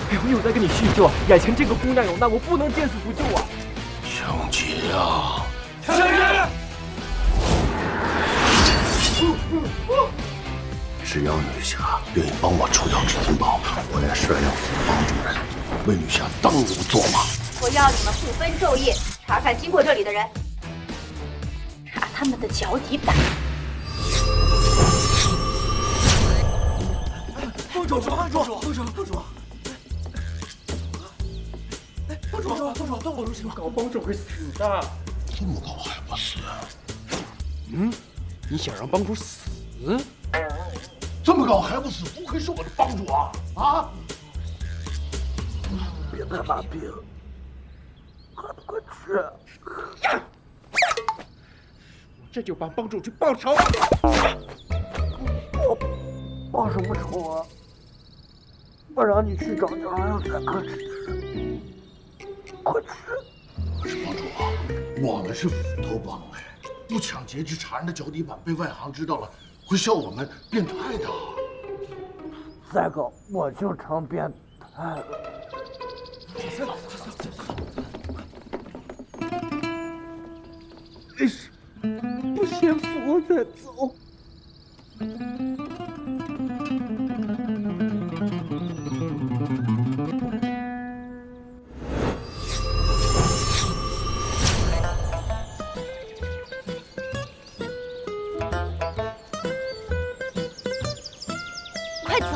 哎呀，我有在跟你叙旧啊！眼前这个姑娘有难，我不能见死不救啊！抢劫啊！抢劫！只要女侠愿意帮我除掉至尊宝，我也誓要扶帮主任为女侠当牛做马。我要你们不分昼夜查看经过这里的人，查他们的脚底板。帮主，帮主，帮主，帮主！哎，帮主，帮主，帮主，行了，搞帮主会死的。这么高还不死？嗯，你想让帮主死？这么高还不死，不愧是我的帮主啊！啊！别太麻痹了，快去！呀！我这就帮帮主去报仇。我报什么仇啊？我让你去找叫还要再客气的人，快去！可是帮主啊，我们是斧头帮哎，不抢劫去查人的脚底板，被外行知道了，会笑我们变态的。再搞我就成变态了。没事，不先扶再走。快走！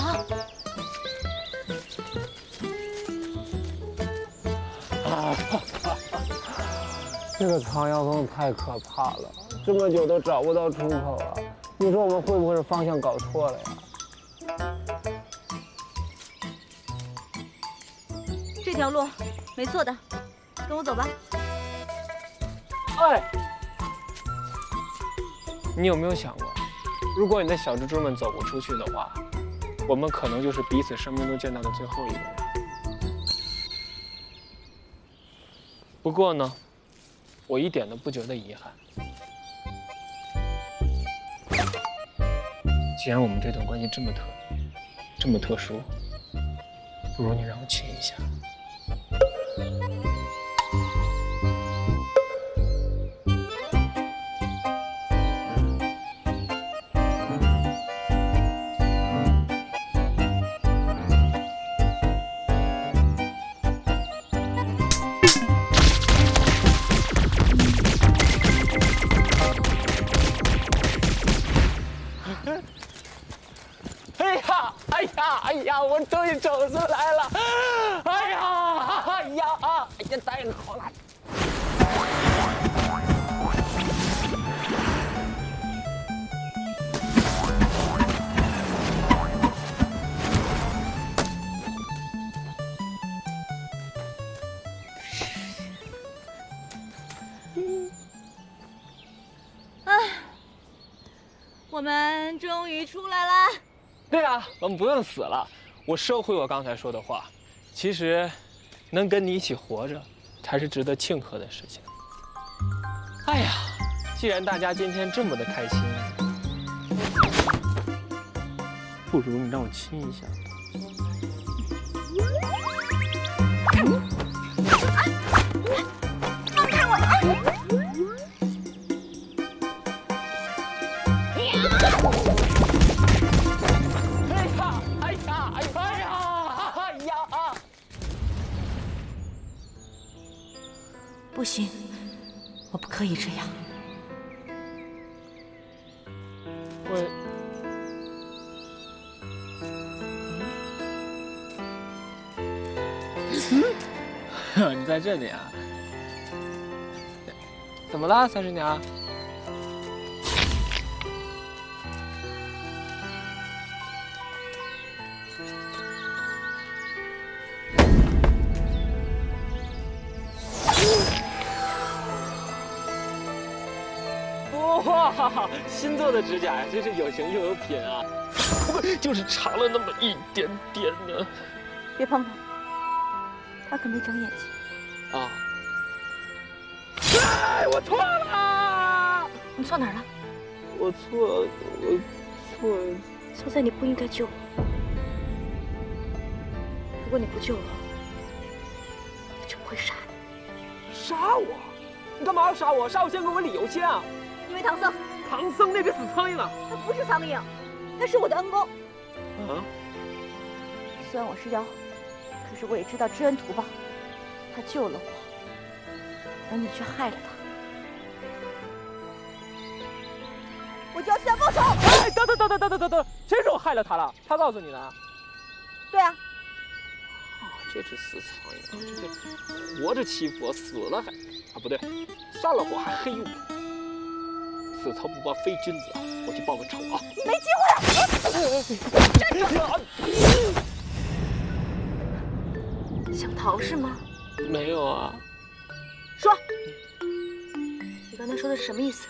这个藏药洞太可怕了，这么久都找不到出口啊！你说我们会不会是方向搞错了呀？这条路没错的，跟我走吧。哎，你有没有想过，如果你的小蜘蛛们走不出去的话，我们可能就是彼此生命中见到的最后一个人。不过呢，我一点都不觉得遗憾。既然我们这段关系这么特殊，不如你让我亲一下。哎呀，我终于走出来了！哎呀，太好了！我们终于出来啦！对啊，我们不用死了。我收回我刚才说的话，其实，能跟你一起活着，才是值得庆贺的事情。哎呀，既然大家今天这么的开心，不如你让我亲一下吧。放开我！不行，我不可以这样。你在这里啊？怎么了，三师娘？哇，新做的指甲呀，真是有型又有品啊！就是长了那么一点点呢。别碰他，他可没长眼睛。啊！哎，我错了！你错哪儿了？我错错在你不应该救我。如果你不救我，我就不会杀你。杀我？你干嘛要杀我？杀我先给我理由先啊！因为唐僧，唐僧那个死苍蝇啊！他不是苍蝇，他是我的恩公。啊？虽然我是妖，可是我也知道知恩图报。他救了我，而你却害了他，我就要替他报仇。哎，等，谁说我害了他了？他告诉你的？对啊，这只死苍蝇啊，这个活着欺负我，死了还啊不对，散了伙还黑我。此仇不报非君子啊！我去报个仇啊！你没机会了！想逃是吗？没有啊。说，你刚才说的是什么意思？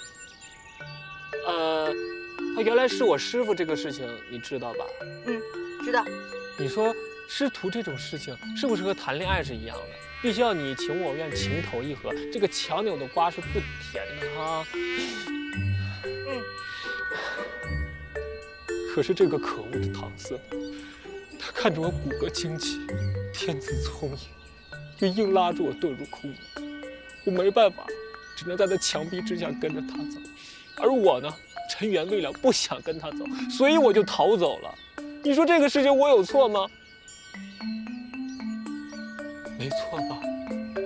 他原来是我师傅，这个事情你知道吧？知道。你说师徒这种事情是不是和谈恋爱是一样的？必须要你情我愿，情投意合，这个强扭的瓜是不甜的哈。可是这个可恶的唐僧，他看着我骨骼清奇，天资聪颖，就硬拉着我遁入空门。我没办法，只能在他墙壁之下跟着他走。而我呢，尘缘未了，不想跟他走，所以我就逃走了。你说这个事情我有错吗？没错吧？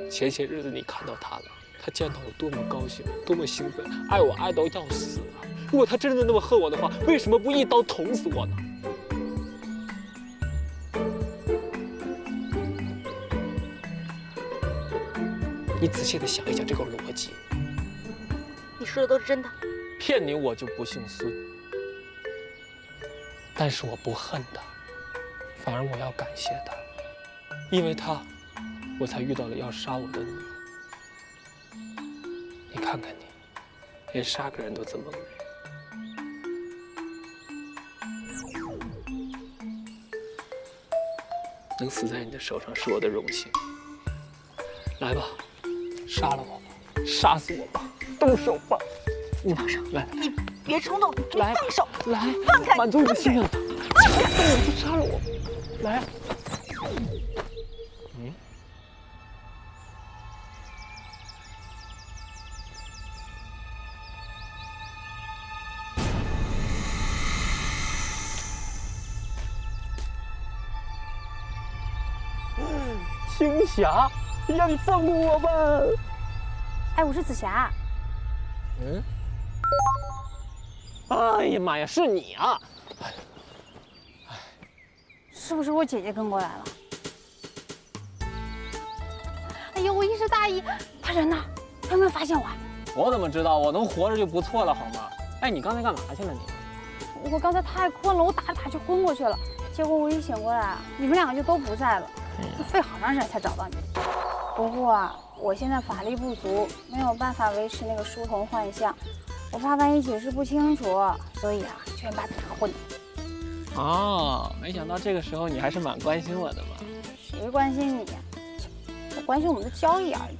前些日子你看到他了，他见到我多么高兴，多么兴奋，爱我爱到要死啊！如果他真的那么恨我的话，为什么不一刀捅死我呢？你仔细的想一想这个逻辑。你说的都是真的？骗你我就不姓孙，但是我不恨他，反而我要感谢他，因为他，我才遇到了要杀我的你。你看看你，连杀个人都这么美。能死在你的手上是我的荣幸。来吧，杀了我吧，杀死我吧，动手吧！你放手！来，你别冲动！你来放手！来，放开！满足你的心愿吧！动手杀了我！来。青霞，哎呀，你放过我吧！哎，我是紫霞。哎呀妈呀，是你啊！是不是我姐姐跟过来了？哎呀，我一时大意，他人呢？他有没有发现我啊？我怎么知道？我能活着就不错了，好吗？哎，你刚才干嘛去了你？我刚才太困了，我打着打着就昏过去了。结果我一醒过来，你们两个就都不在了，就费好长时间才找到你。不过啊，我现在法力不足，没有办法维持那个书童幻象，我怕万一解释不清楚，所以啊，就先把这个混了。哦，没想到这个时候你还是蛮关心我的嘛。谁关心你呀？我关心我们的交易而已。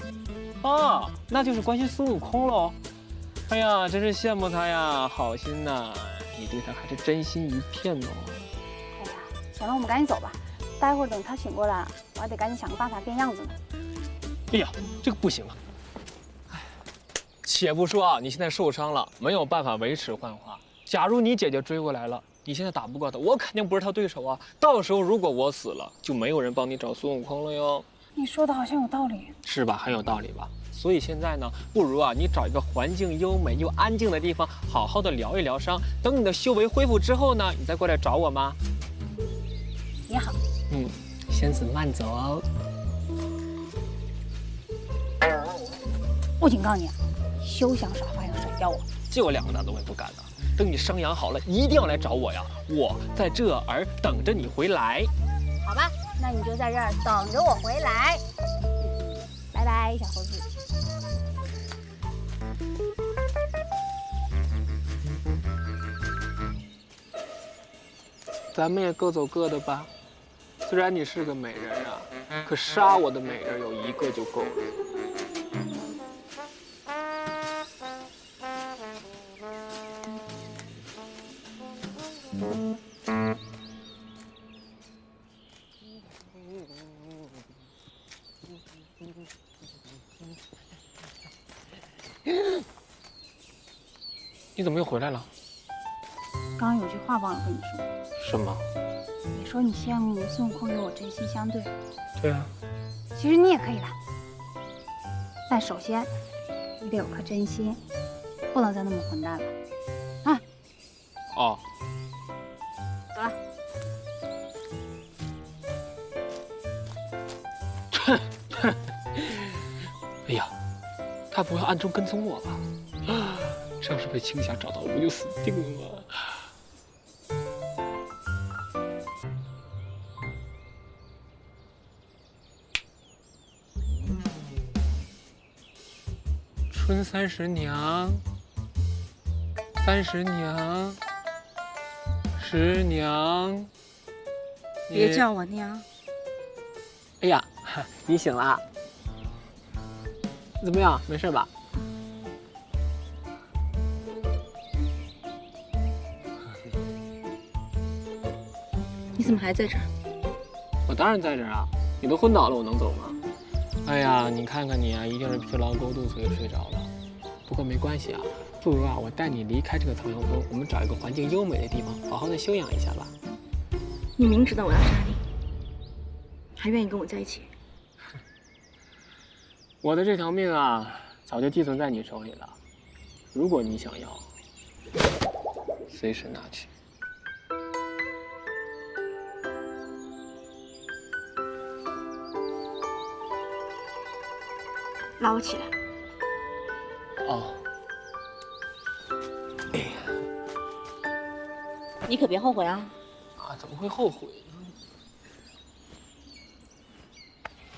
哦，那就是关心孙悟空喽。哎呀，真是羡慕他呀，好心呐！你对他还是真心一片哦。哎呀，行了，我们赶紧走吧，待会儿等他醒过来，我还得赶紧想个办法变样子呢。哎呀，这个不行啊！哎，且不说啊，你现在受伤了，没有办法维持幻化。假如你姐姐追过来了，你现在打不过她，我肯定不是她对手啊。到时候如果我死了，就没有人帮你找孙悟空了哟。你说的好像有道理，是吧？很有道理吧？所以现在呢，不如啊，你找一个环境优美又安静的地方，好好的疗一疗伤。等你的修为恢复之后呢，你再过来找我吗？也好。仙子慢走哦。我警告你啊，休想耍花样甩掉我！就2个大字我也不敢的。等你伤养好了，一定要来找我呀！我在这儿等着你回来。好吧，那你就在这儿等着我回来。拜拜，小猴子。咱们也各走各的吧。虽然你是个美人啊，可杀我的美人有1个就够了。你怎么又回来了？刚刚有句话忘了跟你说，什么？你说你羡慕孙悟空与我真心相对，对啊。其实你也可以的，但首先你得有颗真心，不能再那么混蛋了。啊，哦。走了。哎呀，他不会暗中跟踪我吧？这要是被青霞找到，我不就死定了吗？春30娘，30娘，10娘，别叫我娘。哎呀，你醒了？怎么样？没事吧？你怎么还在这儿？我当然在这儿啊！你都昏倒了，我能走吗？哎呀，你看看你啊，一定是疲劳过度，所以睡着了。不过没关系啊，不如啊，我带你离开这个藏妖峰，我们找一个环境优美的地方，好好的休养一下吧。你明知道我要杀你，还愿意跟我在一起？我的这条命啊，早就寄存在你手里了。如果你想要，随时拿去。拉我起来！哦。哎呀，你可别后悔啊！啊，怎么会后悔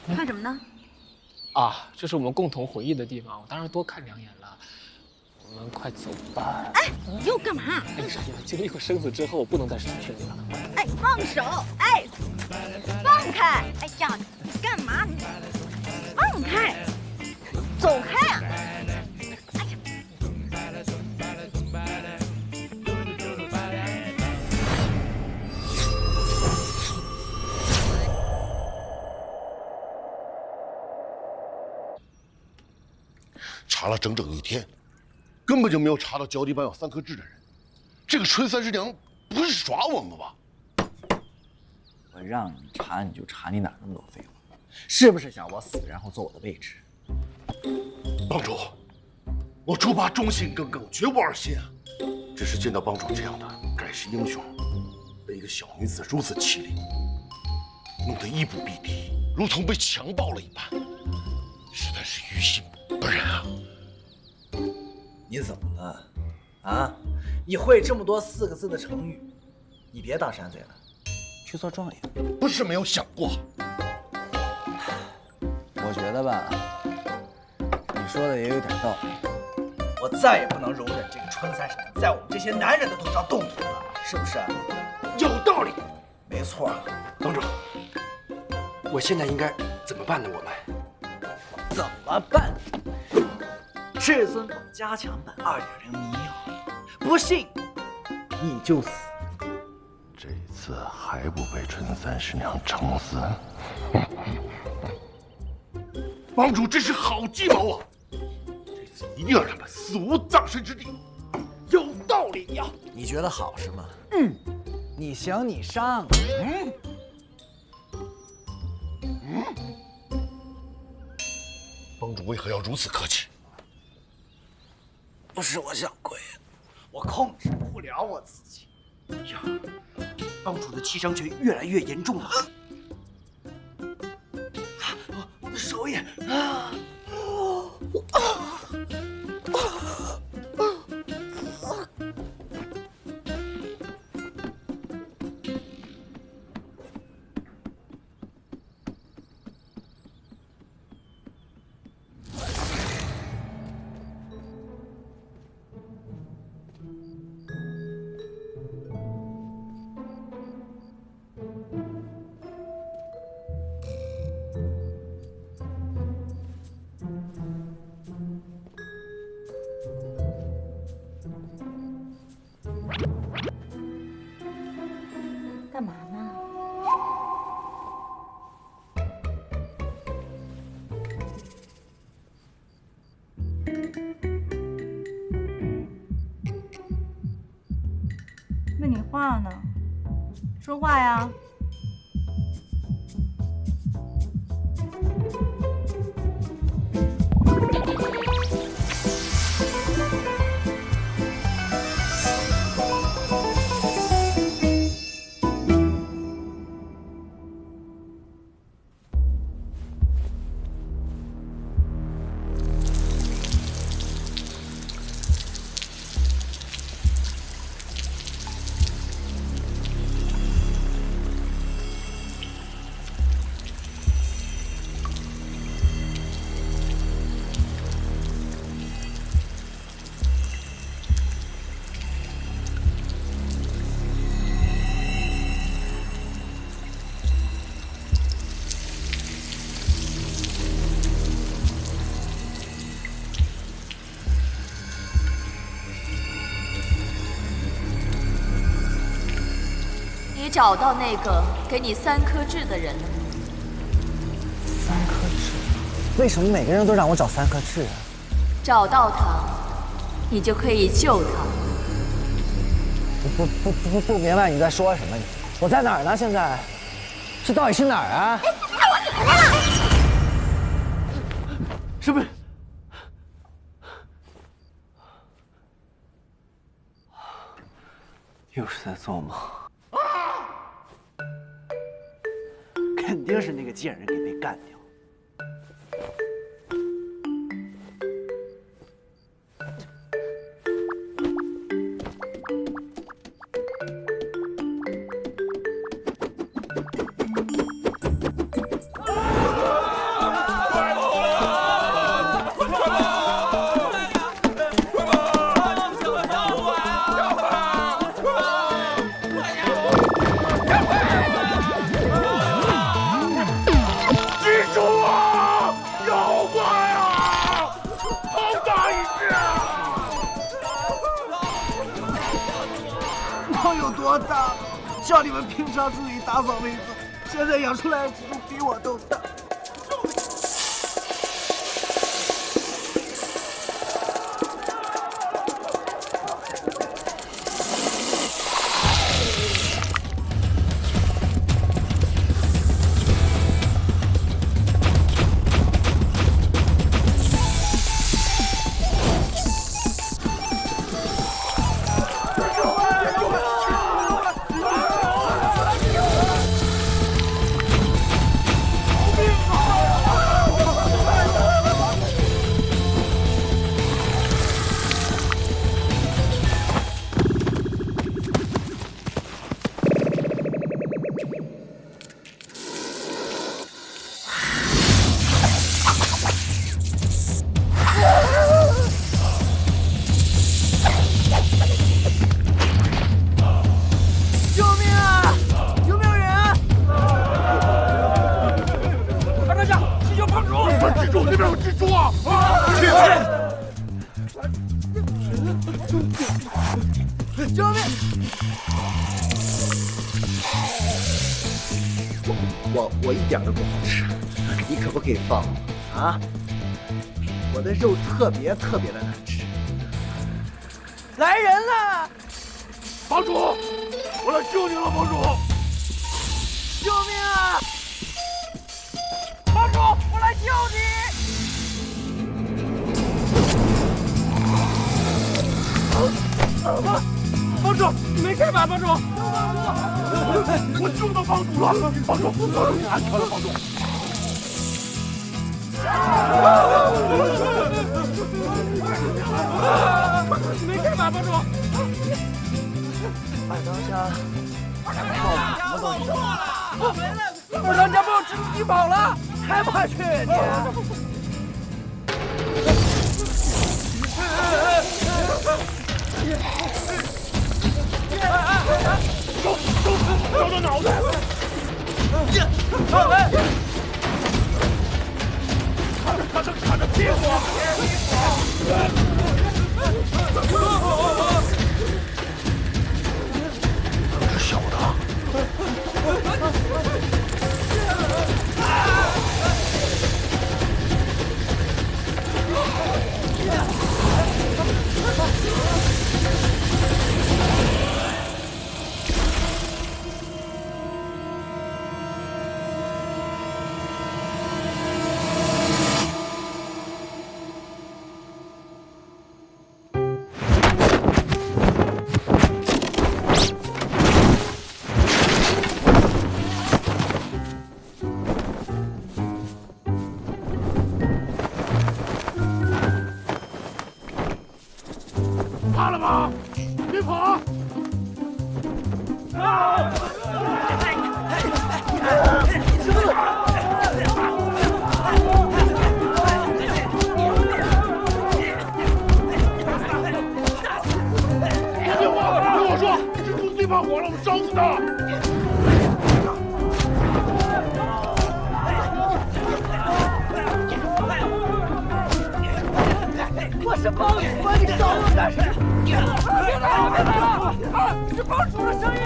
呢？看什么呢？啊，这是我们共同回忆的地方，我当然多看2眼了。我们快走吧。哎，你又干嘛？哎呀，经历过生死之后，我不能再失去你了。哎，放手！哎，放开！哎呀，你干嘛？你放开！走开啊！哎呀！查了整整1天，根本就没有查到脚底板有3颗痣的人。这个春30娘不是耍我们吧？我让你查你就查，你哪那么多废话？是不是想我死，然后坐我的位置？帮主，我猪八忠心耿耿，绝无二心啊！只是见到帮主这样的盖世英雄，被一个小女子如此欺凌，弄得衣不蔽体，如同被强暴了一般，实在是于心不忍啊！你怎么了？啊？你会这么多4个字的成语，你别当山贼了，去做状元。不是没有想过。我觉得吧，你说的也有点道理。我再也不能容忍这个春30娘在我们这些男人的头上动土了，是不是？有道理。没错。帮主，我现在应该怎么办呢？我们怎么办？至尊宝加强版2.0迷药，不信你就死。这一次还不被春30娘整死？帮主，这是好计谋啊！这次一定要让他死无葬身之地。有道理呀！你觉得好是吗？你行你上。帮主为何要如此客气？不是我想跪，我控制不了我自己。呀，帮主的气伤却越来越严重了。我的手也话呢？说话呀！你找到那个给你3颗痣的人了吗？3颗痣？为什么每个人都让我找3颗痣啊？找到他，你就可以救他。不明白你在说什么？我在哪儿呢？现在，这到底是哪儿啊？什么？又是在做梦。肯定是那个贱人给被干掉。叫你们平常注意打扫卫生，现在养出来的蜘蛛比我都大。我一点都不好吃，你可不可以放我啊？我的肉特别的难吃。来人了！房主，我来救你了，房主！救命啊！房主，我来救你！房主，你没事吧，房主？我救到房主了，房主，你安全了，房主。你没事吧，房主？二当家靠什么东西的？二当家被我蜘蛛击跑了，还不快去你！照着脑袋！看着屁股！是小的。跑！别跑！啊！别慌！听我说，蜘蛛最怕火了，我们烧死它！ 我是帮主，你烧我干什么？别来了，别来了！啊，是帮主的声音！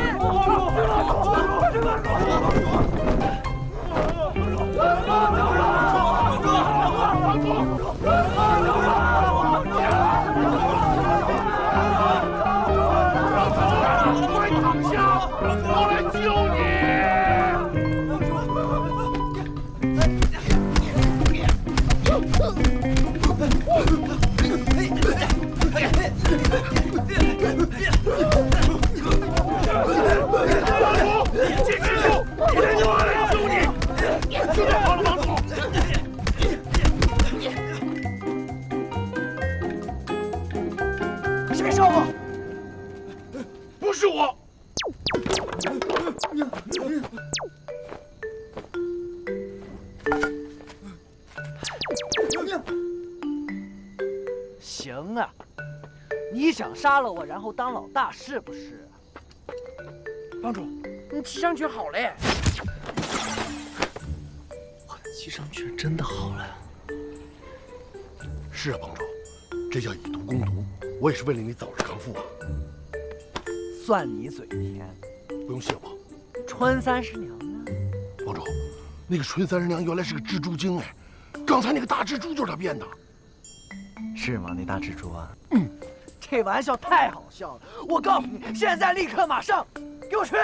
快躺下，我来救你！ 解蜘蛛，我来救你！现在好了，帮主。是谁烧我？不是我。行啊，你想杀了我，然后当老大是不是？帮主，你七伤拳好了耶！我的七伤拳真的好了。是啊，帮主，这叫以毒攻毒，我也是为了你早日康复啊。算你嘴甜。不用谢我。春三师娘呢？帮主，那个纯三师娘原来是个蜘蛛精哎，刚才那个大蜘蛛就是她变的。是吗？那大蜘蛛啊？这玩笑太好笑了！我告诉你，现在立刻马上，给我去！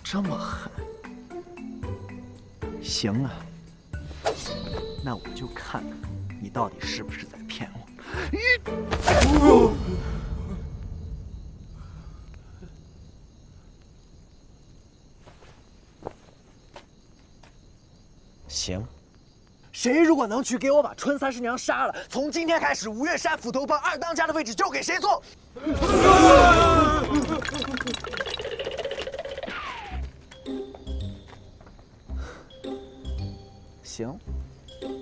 这么狠？行啊，那我就看看你到底是不是在骗我。行，谁如果能去给我把春三师娘杀了，从今天开始，五岳山斧头帮二当家的位置就给谁坐。行，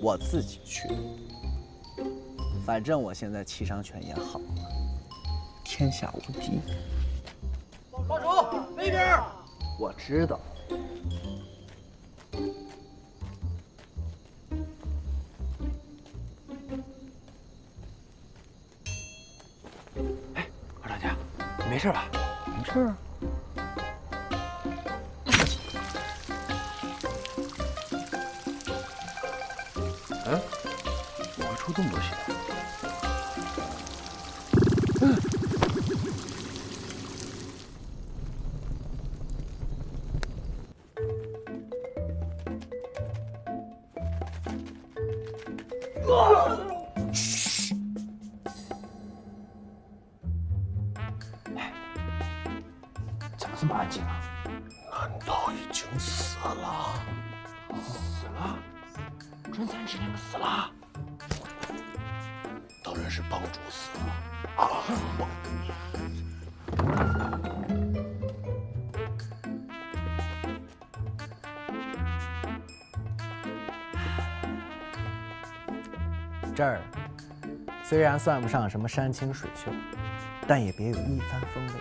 我自己去。反正我现在七伤拳也好了，天下无敌。帮主那边，我知道。二当家，你没事吧？没事啊。嗯，我会出这么多血。怎么这么安静啊？难道已经死了？死了？春三师娘死了？当然是帮主死了啊！这儿虽然算不上什么山清水秀，但也别有一番风味。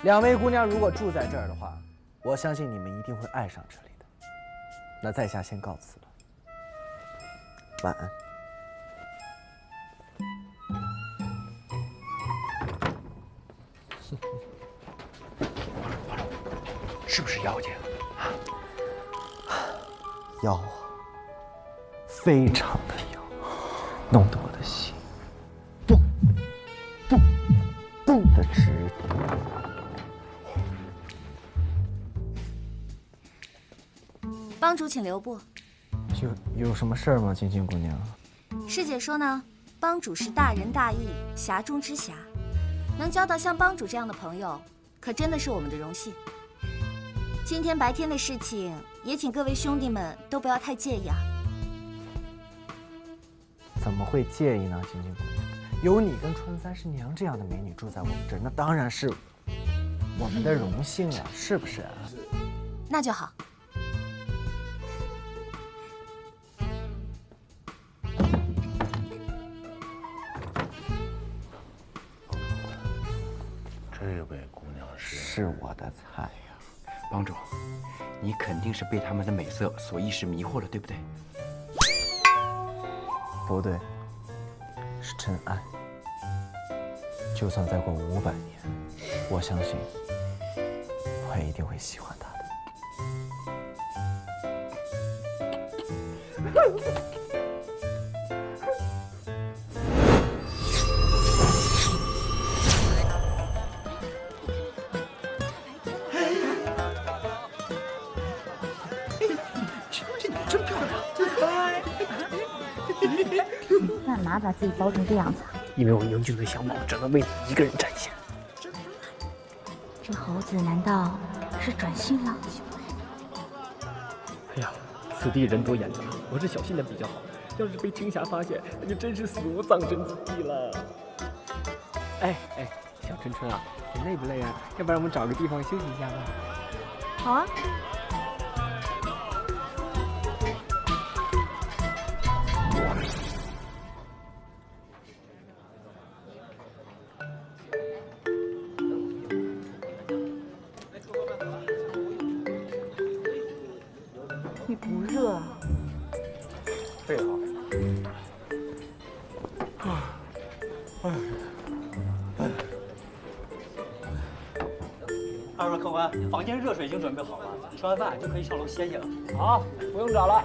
两位姑娘如果住在这儿的话，我相信你们一定会爱上这里的。那在下先告辞了，晚安。是不是妖精？妖啊，非常的妖，弄得我的心蹦蹦蹦的直跳。帮主请留步。有什么事儿吗，晶晶姑娘？师姐说呢，帮主是大仁大义，侠中之侠，能交到像帮主这样的朋友，可真的是我们的荣幸。今天白天的事情，也请各位兄弟们都不要太介意啊。怎么会介意呢，晶晶姑娘？有你跟春三师娘这样的美女住在我们这儿，那当然是我们的荣幸了，是不是啊？那就好。这位姑娘是我的菜呀，帮主，你肯定是被她们的美色所一时迷惑了，对不对？不对，是真爱。就算再过500年，我相信我也一定会喜欢她的。干嘛把自己包成这样子啊？因为我英俊的相貌只能为你一个人展现。这猴子难道是转性了？哎呀，此地人多眼杂，我是小心点比较好。要是被青霞发现，那就真是死无葬身之地了。哎，小春春啊，你累不累啊？要不然我们找个地方休息一下吧。好啊。你不热啊？对啊。二位客官，房间热水已经准备好了，吃完饭就可以上楼歇歇了。好，不用找了。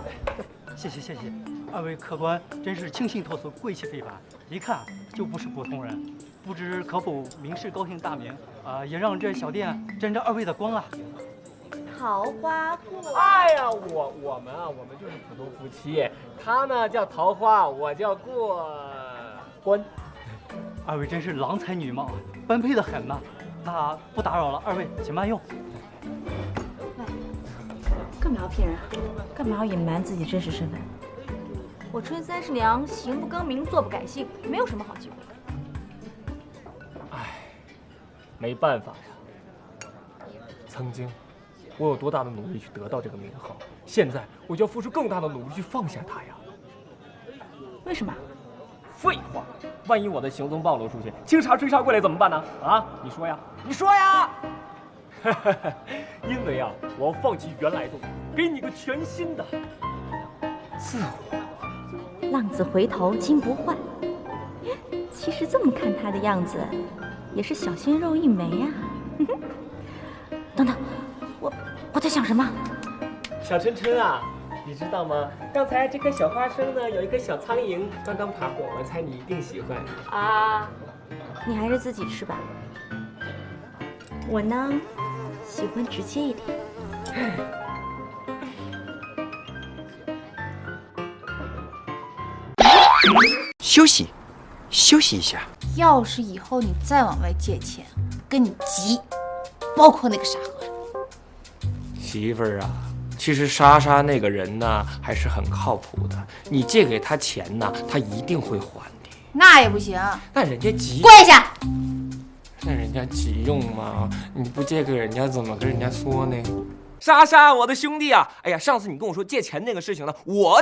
谢谢谢谢，二位客官真是清新脱俗，贵气非凡，一看就不是普通人。不知可否明示高姓大名也让这小店沾着二位的光啊。桃花过。哎呀，我们就是普通夫妻，他呢叫桃花，我叫过关。二位真是郎才女貌，般配的很呐。那不打扰了，二位请慢用。喂，干嘛要骗人啊？干嘛要隐瞒自己真实身份？我春三师娘行不更名，坐不改姓，没有什么好机会。唉，没办法呀。曾经我有多大的努力去得到这个名号，现在我就要付出更大的努力去放下它呀。为什么？废话，万一我的行踪暴露出去，警察追查过来怎么办呢？啊，你说呀，你说呀！因为啊，我要放弃原来的我，给你个全新的自我。浪子回头金不换。其实这么看他的样子，也是小鲜肉一枚呀。等等，我在想什么？小春春啊，你知道吗？刚才这颗小花生呢，有一个小苍蝇刚刚爬过，我猜你一定喜欢啊。你还是自己吃吧。我呢，喜欢直接一点。休息一下。要是以后你再往外借钱，跟你急，包括那个傻和尚。媳妇儿啊，其实莎莎那个人呢，还是很靠谱的。你借给他钱呢，他一定会还的。那也不行，那人家急，跪下。那人家急用嘛，你不借给人家，怎么跟人家说呢？莎莎，我的兄弟啊！哎呀，上次你跟我说借钱那个事情呢，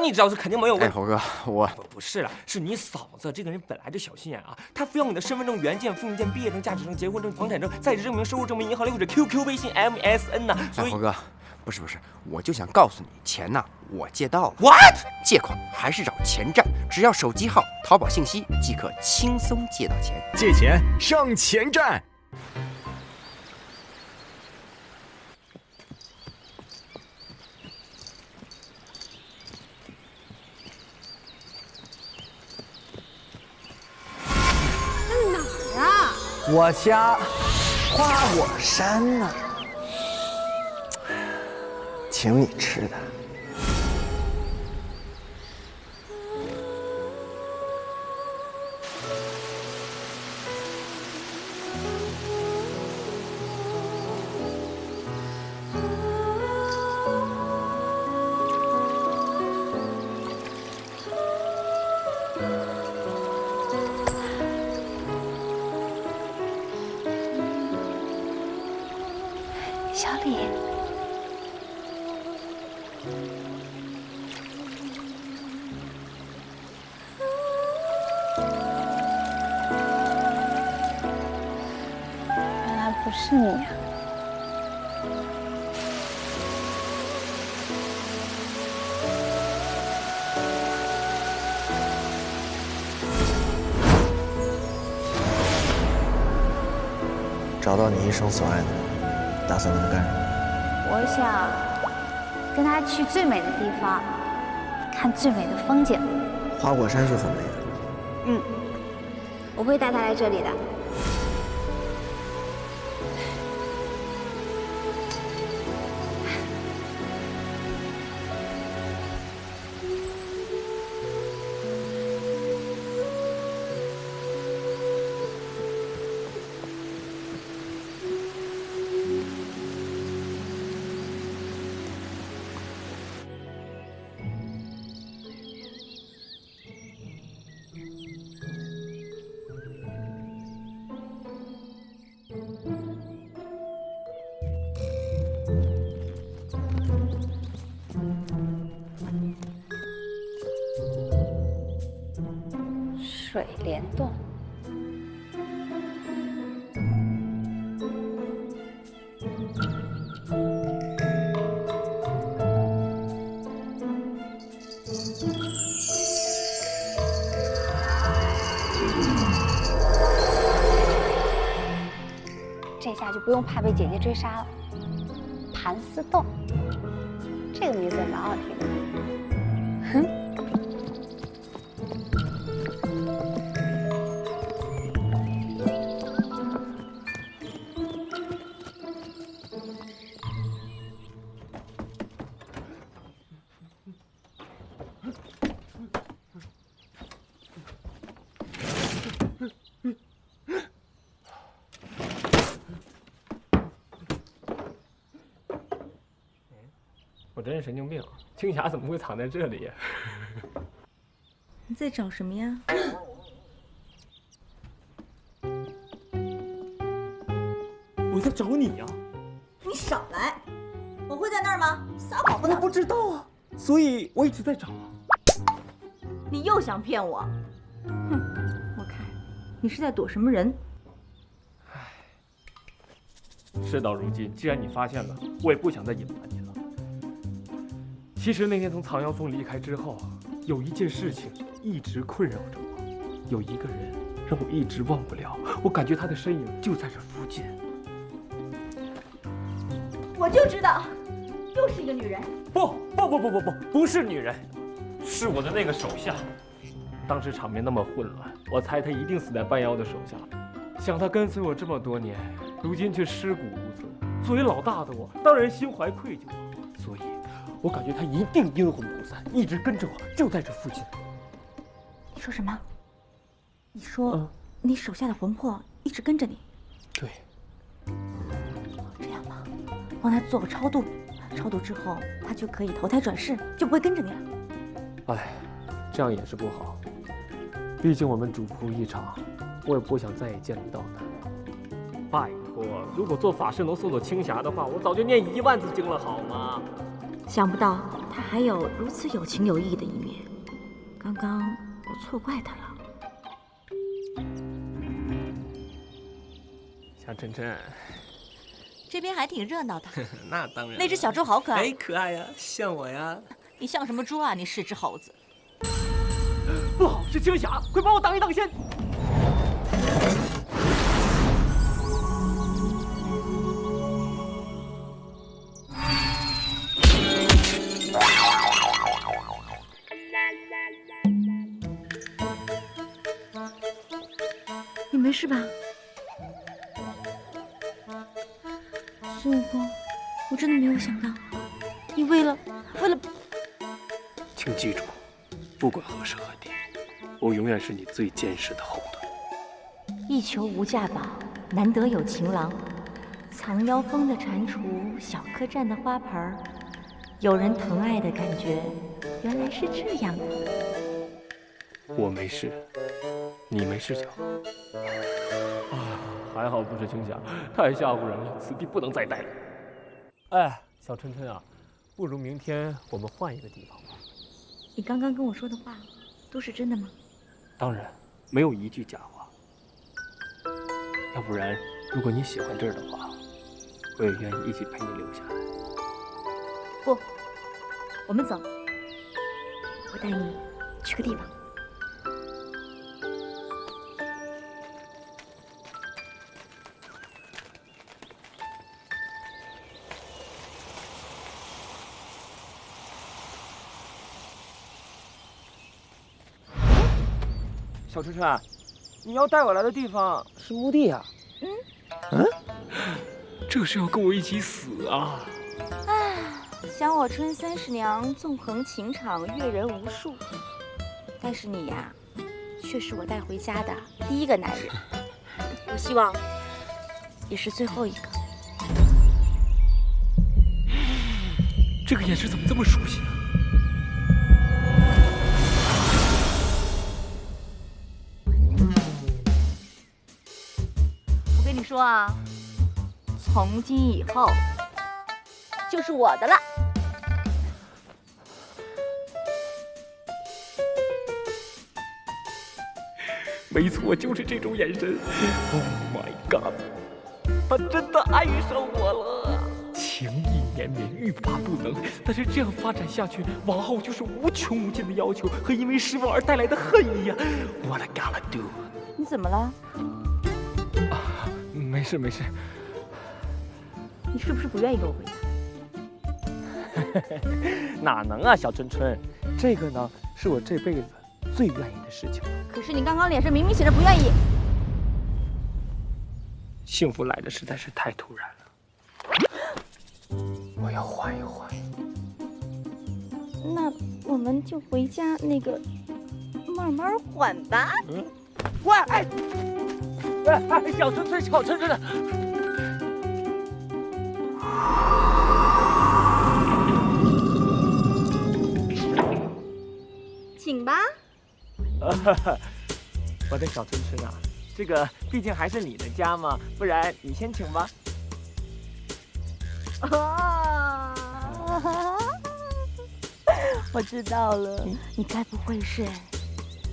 你知道是肯定没有问题。哎，猴哥，我不是了，是你嫂子这个人本来就小心眼啊，她非要你的身份证、原件、复印件、毕业证、驾驶证、结婚证、房产证、在职证明、收入证明、银行里或者 QQ、微信、MSN 呐。所以，猴哥，不是，我就想告诉你，钱呐，我借到了。What？ 借款还是找钱站，只要手机号、淘宝信息即可轻松借到钱。借钱上钱站。我家花果山呢，请你吃的。小李，原来不是你呀。 找到你一生所爱的人，打算跟他干什么？我想跟他去最美的地方，看最美的风景。花果山是很美的。嗯，我会带他来这里的。水帘洞。这下就不用怕被姐姐追杀了。盘丝洞，这个名字蛮好听的。哼。 我真是神经病，青霞怎么会藏在这里呀？你在找什么呀？我在找你呀！你少来！我会在那儿吗？撒谎不能！我不知道啊，所以我一直在找啊。你又想骗我？哼！我看你是在躲什么人。事到如今，既然你发现了，我也不想再隐瞒你了。其实那天从藏妖峰离开之后，有一件事情一直困扰着我，有一个人让我一直忘不了，我感觉他的身影就在这附近。我就知道，又是一个女人。不是女人，是我的那个手下。当时场面那么混乱，我猜他一定死在半妖的手下。想他跟随我这么多年，如今却尸骨无存。作为老大的我，当然心怀愧疚，所以我感觉他一定阴魂不散，一直跟着我，就在这附近。你说什么？你说你手下的魂魄一直跟着你？对。这样吧，帮他做个超度，超度之后他就可以投胎转世，就不会跟着你了。哎，这样也是不好，毕竟我们主仆一场，我也不想再也见不到他。拜托，如果做法事能送走青霞的话，我早就念1万字经了，好吗？想不到他还有如此有情有义的一面，刚刚我错怪他了。小晨晨，这边还挺热闹的。那当然。那只小猪好可爱。哎，可爱呀，像我呀。你像什么猪啊？你是只猴子。不好，是青霞，快帮我挡一挡先。你没事吧？孙悟空，我真的没有想到，你为了，请记住，不管何时何地，我永远是你最坚实的后盾。一求无价宝，难得有情郎。藏妖峰的蟾蜍，小客栈的花盆，有人疼爱的感觉，原来是这样的。我没事，你没事就好。啊，还好不是青霞，太吓唬人了，此地不能再待了。哎，小春春啊，不如明天我们换一个地方吧。你刚刚跟我说的话，都是真的吗？当然，没有一句假话。要不然，如果你喜欢这儿的话，我也愿意一起陪你留下来。不，我们走，我带你去个地方。小春春，你要带我来的地方是墓地啊？这是要跟我一起死啊！唉，想我春30娘纵横情场，阅人无数，但是你呀，却是我带回家的第一个男人，我希望也是最后一个。这个眼神怎么这么熟悉啊？我跟你说啊，从今以后就是我的了。没错，就是这种眼神。Oh my god， 他真的爱上我了，情意绵绵，欲罢不能。但是这样发展下去，往后就是无穷无尽的要求和因为失望而带来的恨意呀。What I gotta do？ 你怎么了？没事没事。你是不是不愿意跟我回家？哪能啊，小春春，这个呢是我这辈子最愿意的事情。可是你刚刚脸上明明写着不愿意。幸福来的实在是太突然了，我要缓一缓。那我们就回家那个慢慢缓吧。喂，哎，小春春，小春春的。请吧。我的小春春啊，这个毕竟还是你的家嘛，不然你先请吧。啊，我知道了，你该不会是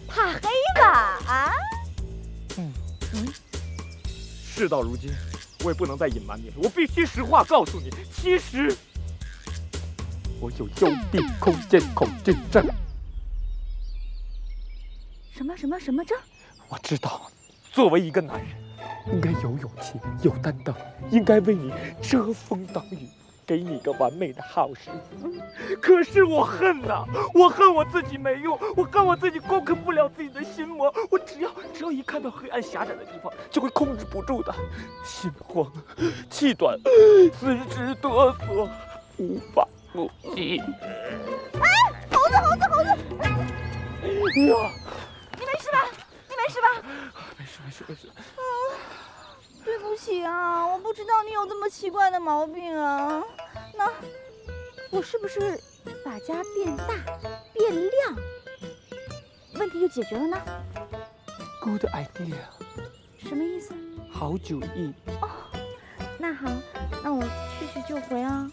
怕黑吧？啊？事到如今，我也不能再隐瞒你了，我必须实话告诉你，其实我有幽闭空间恐惧症。什么症？我知道，作为一个男人，应该有勇气、有担当，应该为你遮风挡雨，给你一个完美的好媳妇。可是我恨呐，我恨我自己没用，我恨我自己攻克不了自己的心魔。我只要一看到黑暗狭窄的地方，就会控制不住的，心慌、气短、四肢哆嗦，无法呼吸。哎，猴子！哎呀！你没事吧？没事。对不起啊，我不知道你有这么奇怪的毛病啊。那我是不是把家变大、变亮，问题就解决了呢 ？Good idea。什么意思？好主意。哦，那好，那我去就回啊。